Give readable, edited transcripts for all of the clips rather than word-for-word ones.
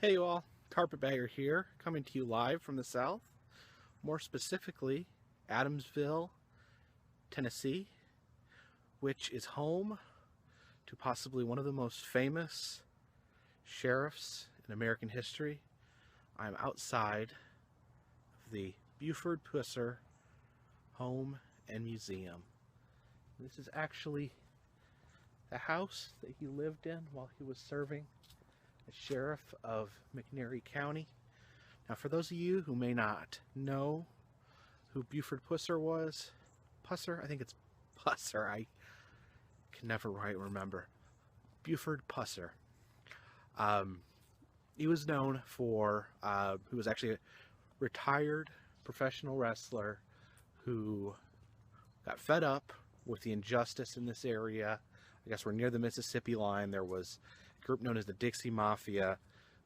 Hey you all, Carpetbagger here, coming to you live from the South, more specifically Adamsville, Tennessee, which is home to possibly one of the most famous sheriffs in American history. I'm outside of the Buford Pusser Home and Museum. This is actually the house that he lived in while he was serving as sheriff of McNairy County. Now, for those of you who may not know who Buford Pusser was, Pusser? I think it's Pusser. I can never quite remember. Buford Pusser. He was known for, he was actually a retired professional wrestler who got fed up with the injustice in this area. I guess we're near the Mississippi line. There was a group known as the Dixie Mafia,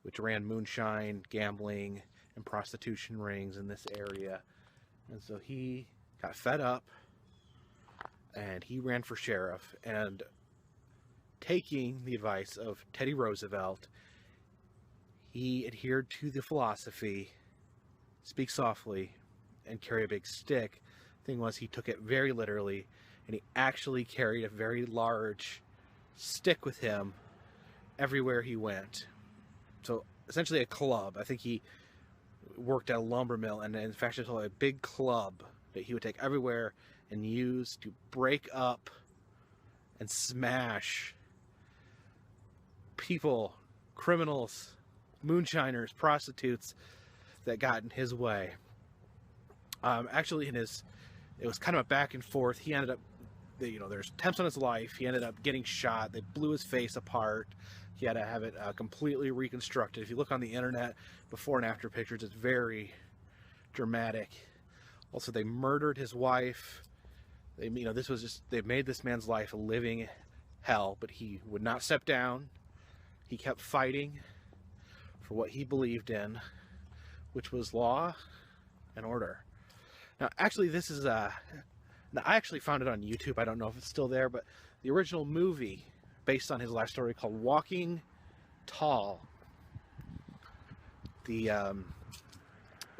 which ran moonshine, gambling, and prostitution rings in this area. And so he got fed up and he ran for sheriff, and taking the advice of Teddy Roosevelt, he adhered to the philosophy, speak softly and carry a big stick. Thing was, he took it very literally, and he actually carried a very large stick with him everywhere he went. So essentially a club. I think he worked at a lumber mill, and in fact it's a big club that he would take everywhere and use to break up and smash people, criminals, moonshiners, prostitutes that got in his way. Actually, it was kind of a back and forth. He ended up, there's attempts on his life. He ended up getting shot. They blew his face apart. He had to have it completely reconstructed. If you look on the internet, before and after pictures, it's very dramatic. Also, they murdered his wife. They made this man's life a living hell, but he would not step down. He kept fighting for what he believed in, which was law and order. Now, actually, I actually found it on YouTube. I don't know if it's still there, but the original movie based on his life story called Walking Tall, which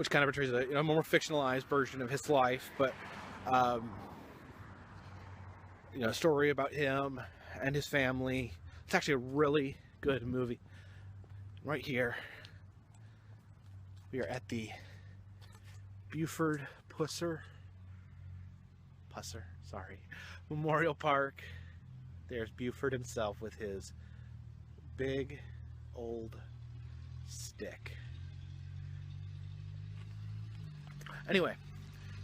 kind of portrays a more fictionalized version of his life, but a story about him and his family. It's actually a really good movie. Right here, we are at the Buford Pusser Memorial Park. There's Buford himself with his big old stick. Anyway,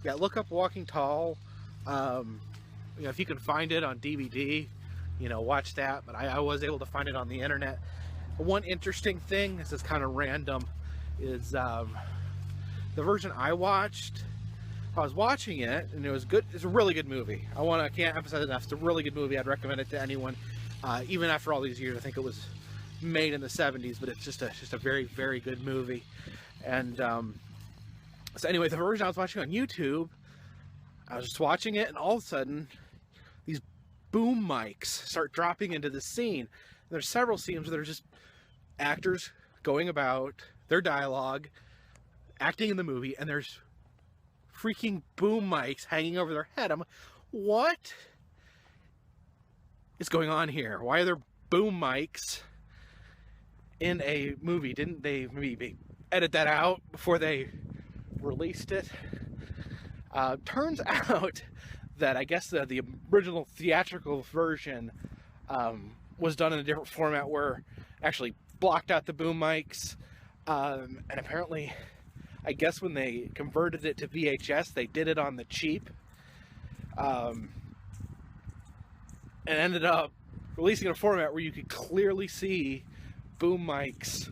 yeah, look up Walking Tall. If you can find it on DVD, watch that. But I was able to find it on the internet. One interesting thing, this is kind of random, is the version I watched. I was watching it, and it was good. It's a really good movie. I can't emphasize enough. It's a really good movie. I'd recommend it to anyone, even after all these years. I think it was made in the 70s, but it's just a very, very good movie. And so anyway, the version I was watching on YouTube, I was just watching it, and all of a sudden, these boom mics start dropping into the scene. And there's several scenes where there's just actors going about their dialogue, acting in the movie, and there's freaking boom mics hanging over their head. I'm like, what is going on here? Why are there boom mics in a movie? Didn't they maybe edit that out before they released it? Turns out that I guess the original theatrical version was done in a different format, where actually blocked out the boom mics, and apparently, I guess when they converted it to VHS, they did it on the cheap, and ended up releasing a format where you could clearly see boom mics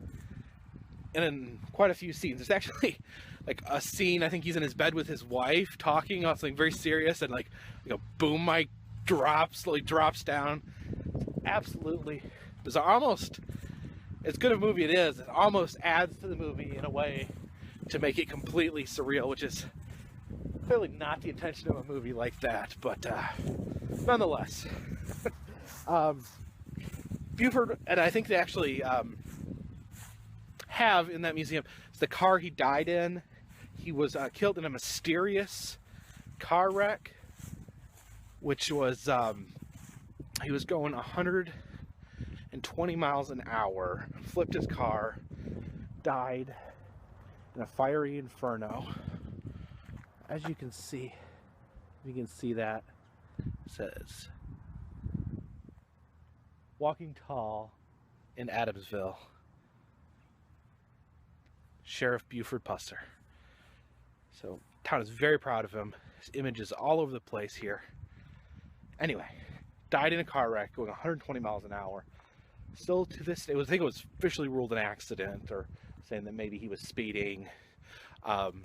in quite a few scenes. There's actually like a scene, I think he's in his bed with his wife talking about something very serious, and like a boom mic slowly drops down. Absolutely bizarre. Almost as good a movie it is, it almost adds to the movie in a way to make it completely surreal, which is clearly not the intention of a movie like that, but nonetheless. Buford, and I think they actually have in that museum is the car he died in. He was killed in a mysterious car wreck, which was, he was going 120 miles an hour, flipped his car, died in a fiery inferno. As you can see, that, it says, walking tall in Adamsville, Sheriff Buford Pusser. So, town is very proud of him. His image is all over the place here. Anyway, died in a car wreck going 120 miles an hour. Still to this day, I think it was officially ruled an accident, or saying that maybe he was speeding. But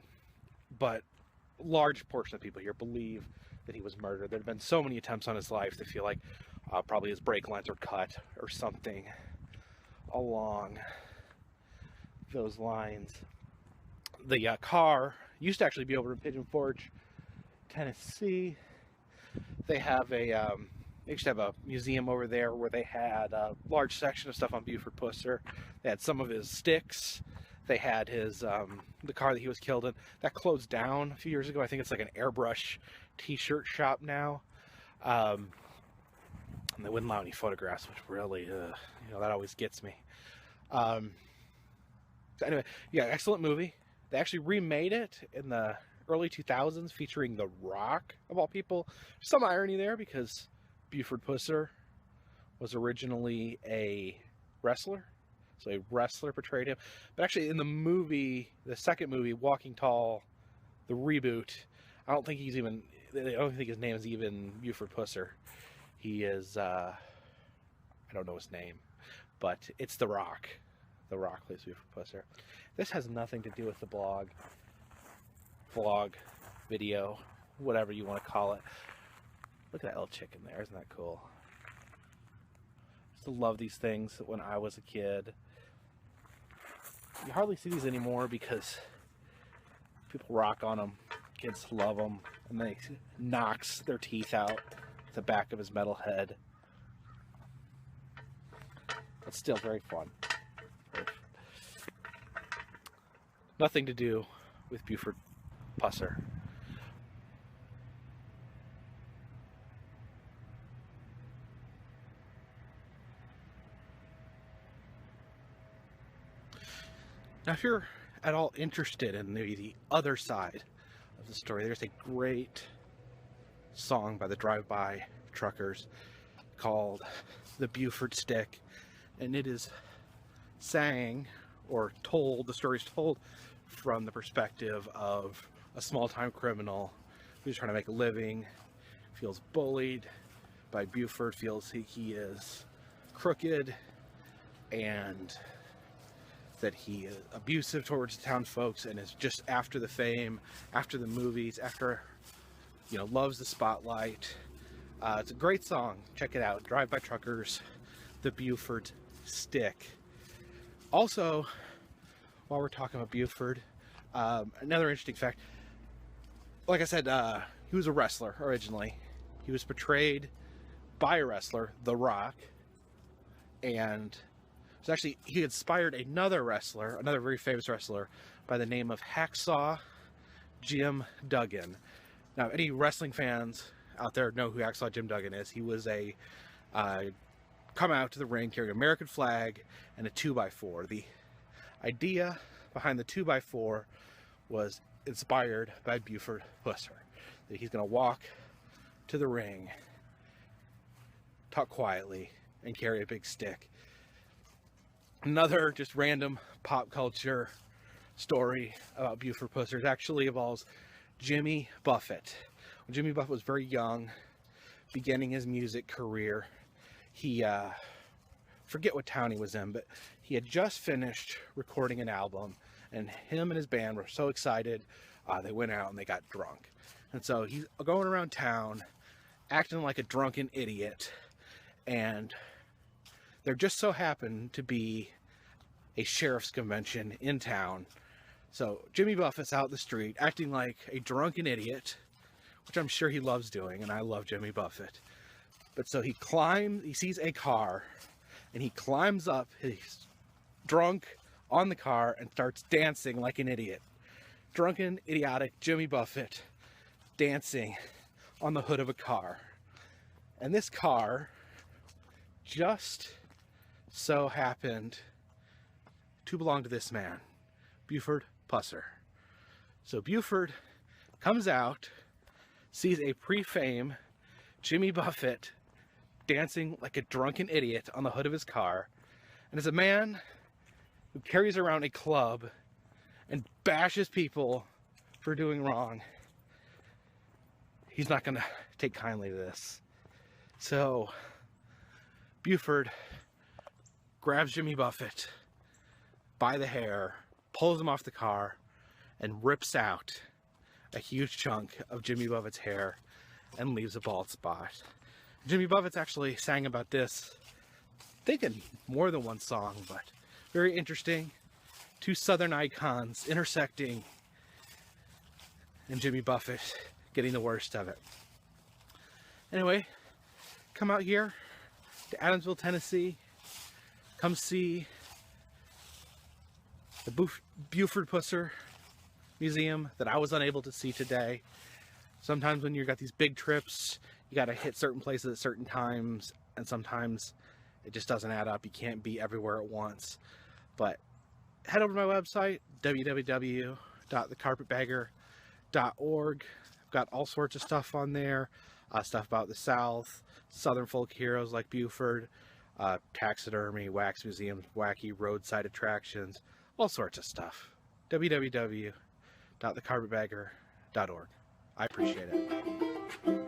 a large portion of people here believe that he was murdered. There have been so many attempts on his life, they feel like probably his brake lines were cut or something along those lines. The car used to actually be over in Pigeon Forge, Tennessee. They have a they used to have a museum over there where they had a large section of stuff on Buford Pusser. They had some of his sticks. They had his the car that he was killed in. That closed down a few years ago. I think it's like an airbrush t-shirt shop now. And they wouldn't allow any photographs, which really, you know, that always gets me. So anyway, yeah, excellent movie. They actually remade it in the early 2000s, featuring The Rock, of all people. Some irony there, because Buford Pusser was originally a wrestler. So a wrestler portrayed him. But actually in the movie, the second movie, Walking Tall, the reboot, I don't think his name is even Buford Pusser. He is, I don't know his name, but it's The Rock. The Rock plays Buford Pusser. This has nothing to do with the vlog, video, whatever you want to call it. Look at that little chicken there, isn't that cool? I used to love these things when I was a kid. You hardly see these anymore because people rock on them. Kids love them, and they knocks their teeth out the back of his metal head. It's still very fun. Nothing to do with Buford Pusser. Now, if you're at all interested in the other side of the story, there's a great song by the Drive-By Truckers called The Buford Stick, and it is sang or told, the story is told from the perspective of a small-time criminal who's trying to make a living, feels bullied by Buford, feels he is crooked, and that he is abusive towards the town folks, and is just after the fame, after the movies, after, you know, loves the spotlight. It's a great song. Check it out. Drive-By Truckers, The Buford Stick. Also, while we're talking about Buford, another interesting fact. Like I said, he was a wrestler originally. He was portrayed by a wrestler, The Rock, and so actually he inspired another wrestler, another very famous wrestler by the name of Hacksaw Jim Duggan. Now, any wrestling fans out there know who Hacksaw Jim Duggan is. He was a come out to the ring carrying an American flag and a 2x4. The idea behind the 2x4 was inspired by Buford Pusser. That he's going to walk to the ring, talk quietly, and carry a big stick. Another just random pop culture story about Buford Pusser actually involves Jimmy Buffett. When Jimmy Buffett was very young, beginning his music career, he, forget what town he was in, but he had just finished recording an album, and him and his band were so excited, they went out and they got drunk. And so he's going around town, acting like a drunken idiot, and there just so happened to be a sheriff's convention in town. So Jimmy Buffett's out in the street, acting like a drunken idiot, which I'm sure he loves doing, and I love Jimmy Buffett. But so he sees a car, and he climbs up, he's drunk on the car and starts dancing like an idiot. Drunken, idiotic Jimmy Buffett dancing on the hood of a car. And this car just so happened to belong to this man, Buford Pusser. So Buford comes out, sees a pre-fame Jimmy Buffett dancing like a drunken idiot on the hood of his car, and is a man who carries around a club and bashes people for doing wrong. He's not going to take kindly to this. So Buford grabs Jimmy Buffett by the hair, pulls him off the car, and rips out a huge chunk of Jimmy Buffett's hair and leaves a bald spot. Jimmy Buffett's actually sang about this, I think in more than one song, but very interesting. Two Southern icons intersecting, and Jimmy Buffett getting the worst of it. Anyway, come out here to Adamsville, Tennessee. Come see the Buford Pusser Museum that I was unable to see today. Sometimes when you've got these big trips, you got to hit certain places at certain times, and sometimes it just doesn't add up. You can't be everywhere at once. But head over to my website, www.thecarpetbagger.org. I've got all sorts of stuff on there. Stuff about the South, Southern folk heroes like Buford, taxidermy, wax museums, wacky roadside attractions, all sorts of stuff. www.thecarpetbagger.org. I appreciate it.